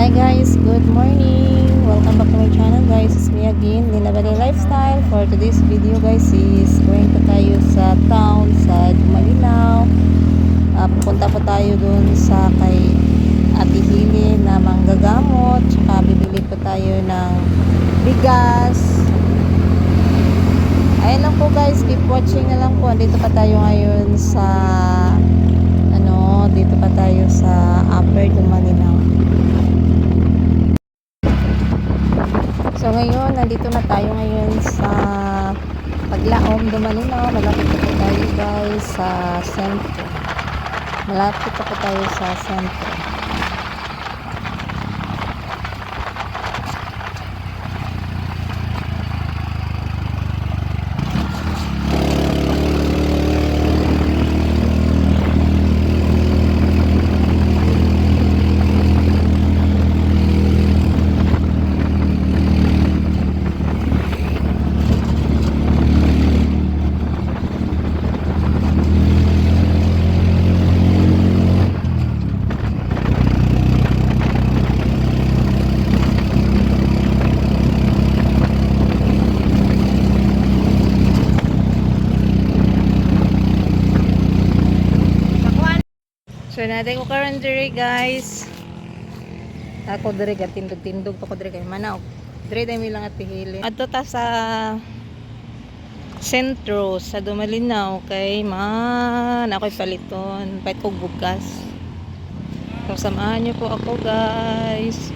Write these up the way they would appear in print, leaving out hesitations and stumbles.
Hi guys, good morning. Welcome back to my channel guys. It's me again, Lina Bagay Lifestyle. For today's video guys is going pa tayo sa town sa Malinaw. Pupunta pa tayo dun sa kay Ate Hili na manggagamot. Tsaka bibili pa tayo ng bigas. Ayan lang po guys, keep watching na lang po. Dito pa tayo ngayon sa dito pa tayo sa Upper Malinaw. So ngayon, nandito na tayo ngayon sa Paglaom, Malinaw. Malapit na po tayo guys sa sentro. Malapit na po tayo sa sentro. So natin ko karon diri guys. Ako diri gatindog-tindog pa ko diri kay manaw. Diri dai mi lang Ate Hili. Adto ta sa sentro sa Dumalinaw kay ako'y paliton, pait kog bugas. So samahan niyo po ako guys.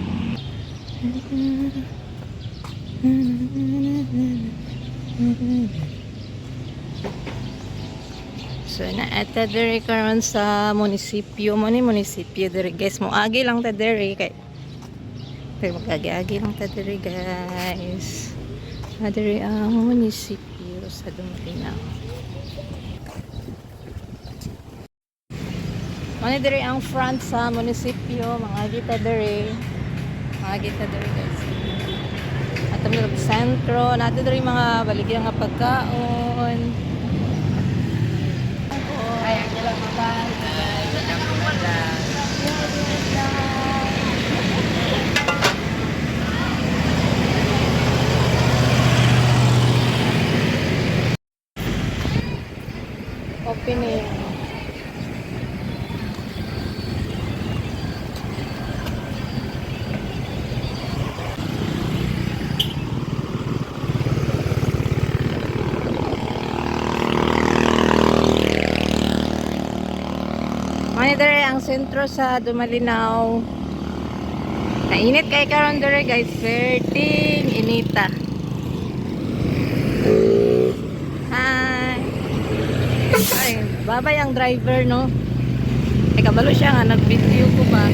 So naata diri karon sa munisipyo mo ni munisipyo diri guys, mo agi lang ta diri kay magagi-agi lang ta diri guys. Diri ang munisipyo sa Dumalinaw. Mani diri ang front sa munisipyo, mga kita diri. Mga kita diri guys. At kami sa sentro, nato diri mga baligya nga pagkaon. Opening. Monitor ang sentro sa Dumalinaw. Nainit kay karon dere guys, perting inita. Hi. Ay, babay ang driver no. Ay kabalo siya nga nag-video ko ba.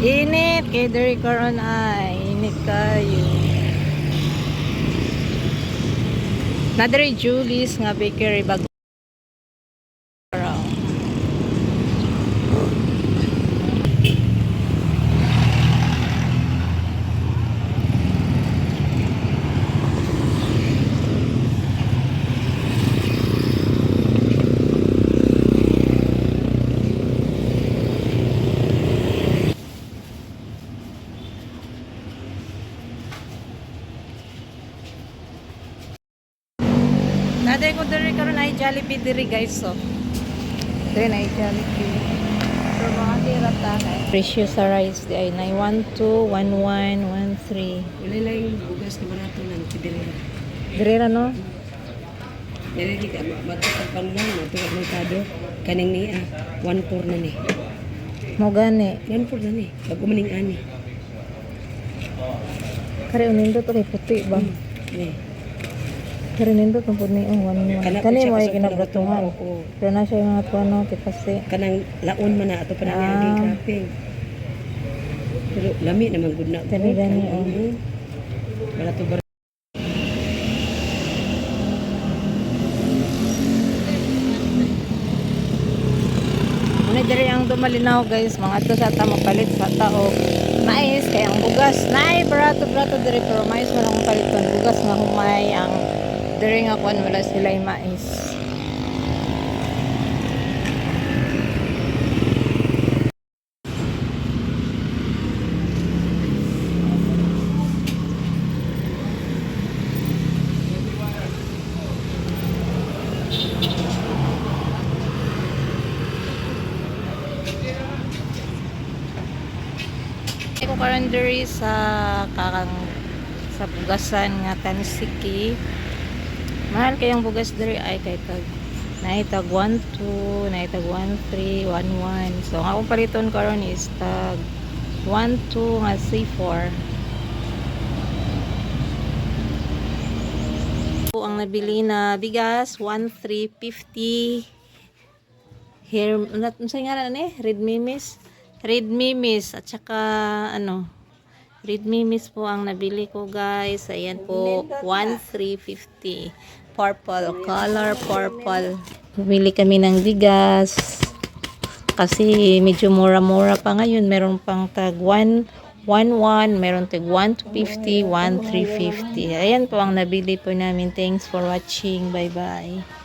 Init kay diri karon ay init kayo. Na diri Julie's nga bakery bag. Naday ko diri karon ay Jollibee diri guys so. Diri na ay Jollibee. So mga tira ta kay. Presyo sa rice di ay 912, 11, 13. Wala lang yung bugas na barato ng diri. Diri ra no? Diri di ka matutag panlan, matutag merkado. Kaning ni 14 na ni. Mo gani. 14 na ni. Bago maning ani. Kare unindo to kay puti ba? Ni. Pero nindot ang pud ni one. Kana Kani siya mo ay kasog kinabratuhan. Oo. Pero na siya yung mga tuano, tipasi. Kanang laon man na ato pa namin Ah. aging grapping. Pero lami naman gud na. Gani, oh. Wala to ba? Muna diri ang dumalinaw guys, mga ato sa ta mapalit sa tao. Mais kay ang bugas, nay barato diri pero mais man ang paliton. Bugas nga humay ang diri nga kuan wala sila yung mais. Ko karon diri sa sa bugasan nga Tanisiki. Mahal kayong bugas diri ay kay tag naitag 12, naitag 13, 11. So ang akong paliton karon is tag 12 nga C4. Ang nabili na bigas 1350. Here, unsa nga ni? Red Mimis at saka Red Mimis po ang nabili ko guys. Ayan po 1350. Purple color, purple. Bumili kami ng bigas kasi medyo mura-mura pa ngayon. Meron pang tag 111, meron tag 1250, 1350. Ayan po ang nabili po namin. Thanks for watching. Bye bye.